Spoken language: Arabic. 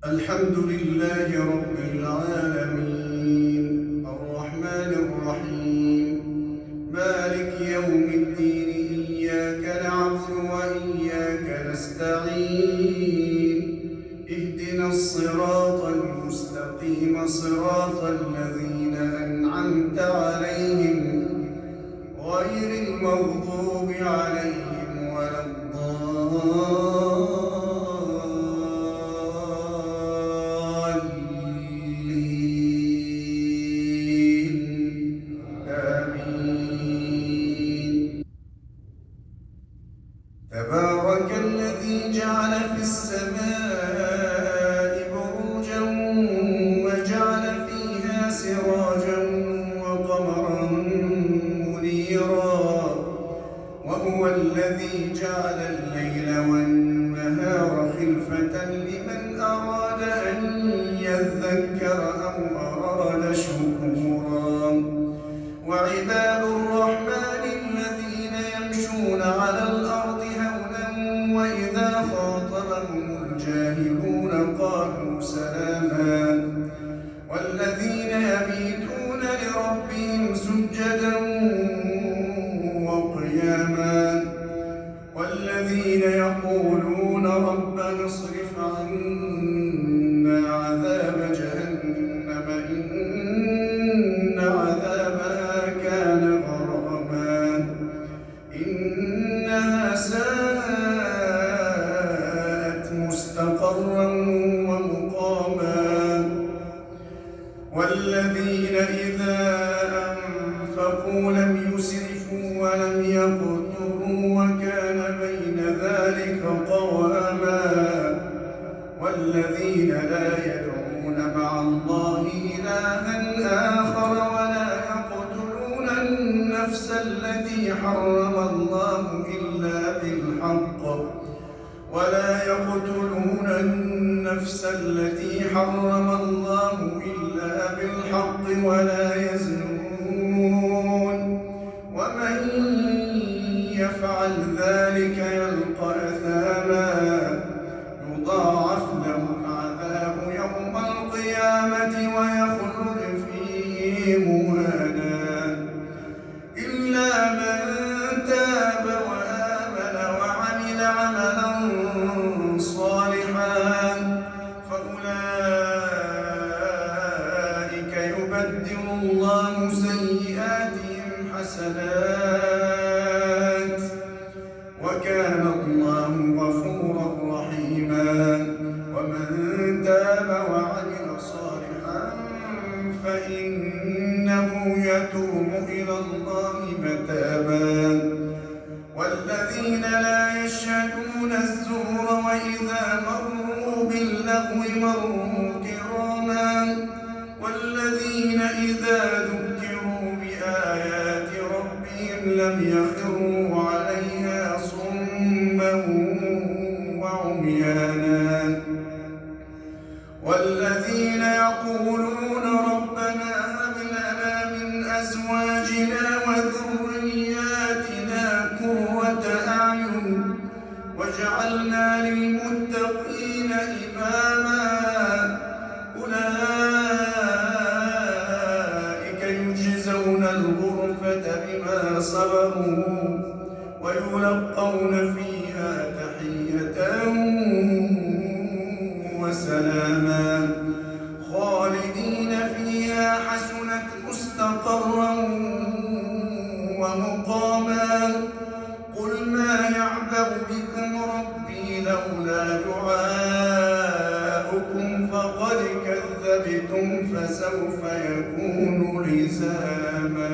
الحمد لله رب العالمين الرحمن الرحيم مالك يوم الدين إياك نعبد وإياك نستعين اهدنا الصراط المستقيم صراط الذين أنعمت عليهم غير المغضوب عليهم ولا الضالين آمين. تبارك الذي جعل في السماء بروجا وجعل فيها سراجا وقمرا منيرا وهو الذي جعل الليل والنهار خلفة لمن أراد أن يذكر أو أراد شكورا وعباد الرحمن الذين يمشون على الأرض هونا وإذا خاطبهم الجاهلون قالوا سلاما والذين يبيتون لربهم سجدا وقياما والذين يقولون ربنا اصرف عنا عذاب جهنم إن عذابها كان غراما إنها ساءت مستقرا ومقاما والذين إذا أنفقوا لم يسرفوا ولم يقتروا وكان بين ذلك قواما والذين لا يدعون مع الله إلها آخر ولا يقتلون النفس التي حرم الله إلا بالحق ولا يزنون ومن يفعل ذلك يلقى أثاما يضاعف له العذاب يوم القيامة ويخلد فيه مهانا إلا من تاب وآمن وعمل عملا صالحا فأولئك يبدل الله سيئاتهم حسنات وكان الله غفورا رحيما ومن تاب وعمل صالحا فإنه يتوب إلى الله متابا والذين لا يشهدون الزور وإذا مروا باللغو مروا كراما والذين إذا ذكروا بآيات ربهم لم يخروا عليها صما وعميانا والذين يقولون ربنا هب لنا من أزواجنا وذرياتنا قرة أعين واجعلنا للمتقين إماما أولئك يجزون الغرفة بما صبروا ويلقون فيها تحية وسلاما خالدين فيها حسنت مستقرا ومقاما قل ما يعبأ بكم ربي لولا دعاؤكم فقد كذبتم فسوف يكون لزاما.